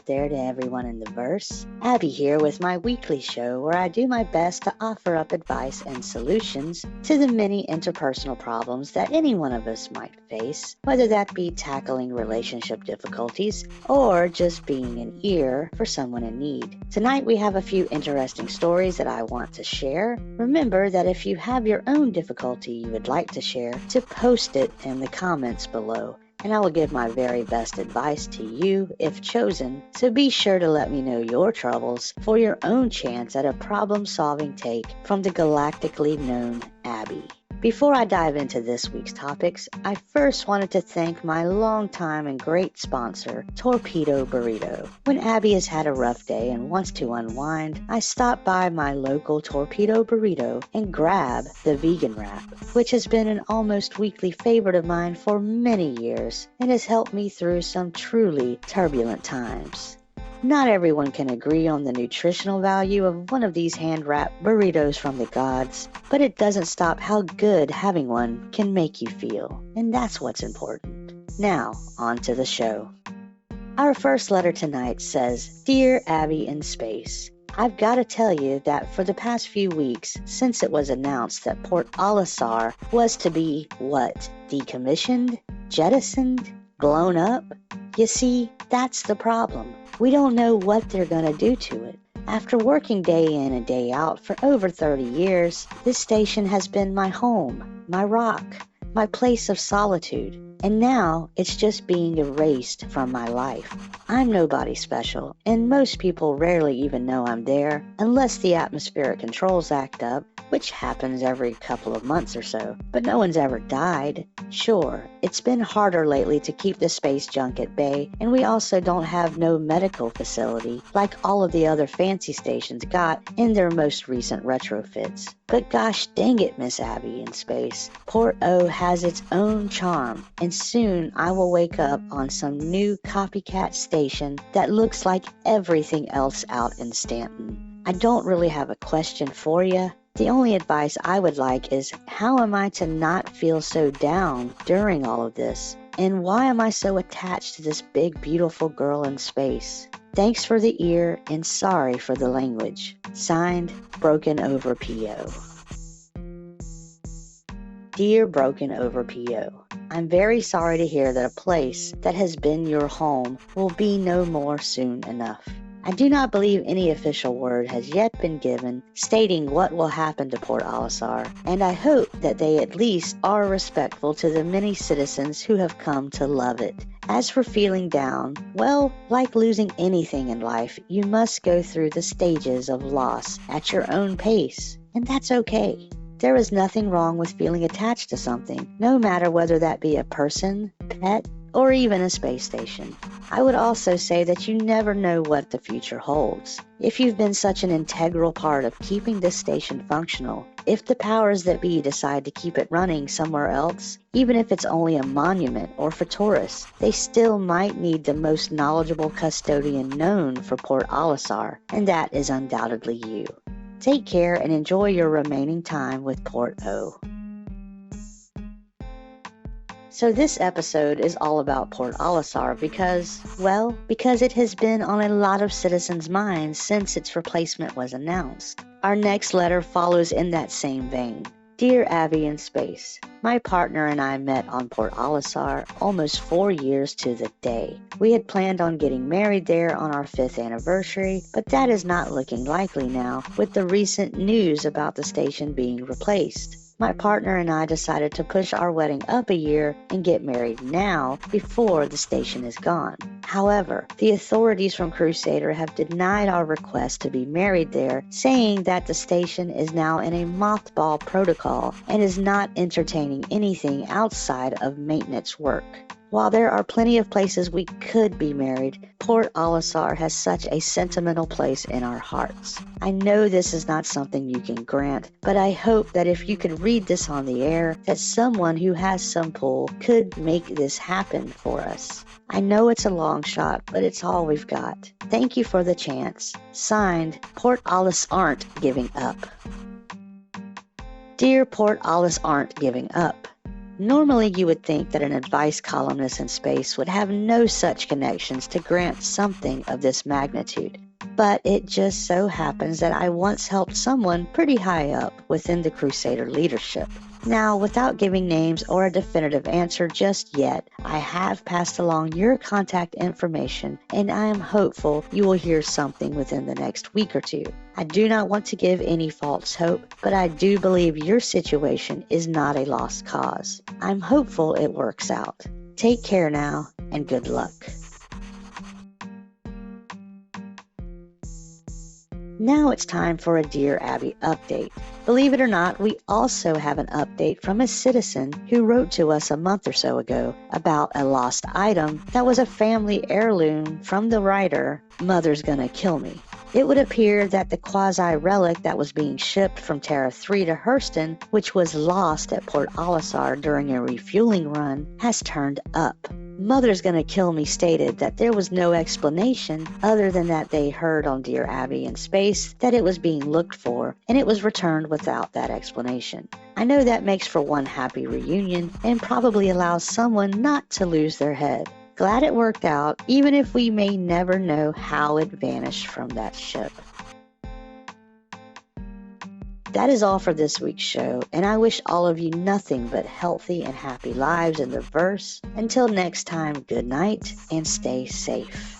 there to everyone in the verse. Abby here with my weekly show where I do my best to offer up advice and solutions to the many interpersonal problems that any one of us might face, whether that be tackling relationship difficulties or just being an ear for someone in need. Tonight we have a few interesting stories that I want to share. Remember that if you have your own difficulty you would like to share, to post it in the comments below, and I will give my very best advice to you if chosen, so be sure to let me know your troubles for your own chance at a problem-solving take from the galactically known Abby. Before I dive into this week's topics, I first wanted to thank my longtime and great sponsor, Torpedo Burrito. When Abby has had a rough day and wants to unwind, I stop by my local Torpedo Burrito and grab the vegan wrap, which has been an almost weekly favorite of mine for many years and has helped me through some truly turbulent times. Not everyone can agree on the nutritional value of one of these hand-wrapped burritos from the gods, but it doesn't stop how good having one can make you feel, and that's what's important. Now, on to the show. Our first letter tonight says, Dear Abby in Space, I've got to tell you that for the past few weeks, since it was announced that Port Ollisar was to be, decommissioned, jettisoned, blown up? You see, that's the problem. We don't know what they're going to do to it. After working day in and day out for over 30 years, this station has been my home, my rock, my place of solitude, and now it's just being erased from my life. I'm nobody special, and most people rarely even know I'm there unless the atmospheric controls act up, which happens every couple of months or so, but no one's ever died. Sure, it's been harder lately to keep the space junk at bay, and we also don't have no medical facility like all of the other fancy stations got in their most recent retrofits. But gosh dang it, Miss Abby in Space, Port O has its own charm, and soon I will wake up on some new copycat station that looks like everything else out in Stanton. I don't really have a question for you. The only advice I would like is, how am I to not feel so down during all of this? And why am I so attached to this big, beautiful girl in space? Thanks for the ear and sorry for the language. Signed, Broken Over PO. Dear Broken Over PO, I'm very sorry to hear that a place that has been your home will be no more soon enough. I do not believe any official word has yet been given stating what will happen to Port Ollisar, and I hope that they at least are respectful to the many citizens who have come to love it. As for feeling down, well, like losing anything in life, you must go through the stages of loss at your own pace, and that's okay. There is nothing wrong with feeling attached to something, no matter whether that be a person, pet, or even a space station. I would also say that you never know what the future holds. If you've been such an integral part of keeping this station functional, if the powers that be decide to keep it running somewhere else, even if it's only a monument or for tourists, they still might need the most knowledgeable custodian known for Port Ollisar, and that is undoubtedly you. Take care and enjoy your remaining time with Port O. So this episode is all about Port Ollisar because it has been on a lot of citizens' minds since its replacement was announced. Our next letter follows in that same vein. Dear Abby in Space, my partner and I met on Port Ollisar almost 4 years to the day. We had planned on getting married there on our 5th anniversary, but that is not looking likely now with the recent news about the station being replaced. My partner and I decided to push our wedding up a year and get married now before the station is gone. However, the authorities from Crusader have denied our request to be married there, saying that the station is now in a mothball protocol and is not entertaining anything outside of maintenance work. While there are plenty of places we could be married, Port Ollisar has such a sentimental place in our hearts. I know this is not something you can grant, but I hope that if you could read this on the air, that someone who has some pull could make this happen for us. I know it's a long shot, but it's all we've got. Thank you for the chance. Signed, Port Ollis Aren't Giving Up. Dear Port Ollis Aren't Giving Up, Normally, you would think that an advice columnist in space would have no such connections to grant something of this magnitude. But it just so happens that I once helped someone pretty high up within the Crusader leadership. Now, without giving names or a definitive answer just yet, I have passed along your contact information, and I am hopeful you will hear something within the next week or two. I do not want to give any false hope, but I do believe your situation is not a lost cause. I'm hopeful it works out. Take care now, and good luck. Now it's time for a Dear Abby update. Believe it or not, we also have an update from a citizen who wrote to us a month or so ago about a lost item that was a family heirloom from the writer, Mother's Gonna Kill Me. It would appear that the quasi-relic that was being shipped from Terra 3 to Hurston, which was lost at Port Ollisar during a refueling run, has turned up. Mother's Gonna Kill Me stated that there was no explanation other than that they heard on Dear Abby in space that it was being looked for, and it was returned without that explanation. I know that makes for one happy reunion and probably allows someone not to lose their head. Glad it worked out, even if we may never know how it vanished from that ship. That is all for this week's show, and I wish all of you nothing but healthy and happy lives in the verse. Until next time, good night and stay safe.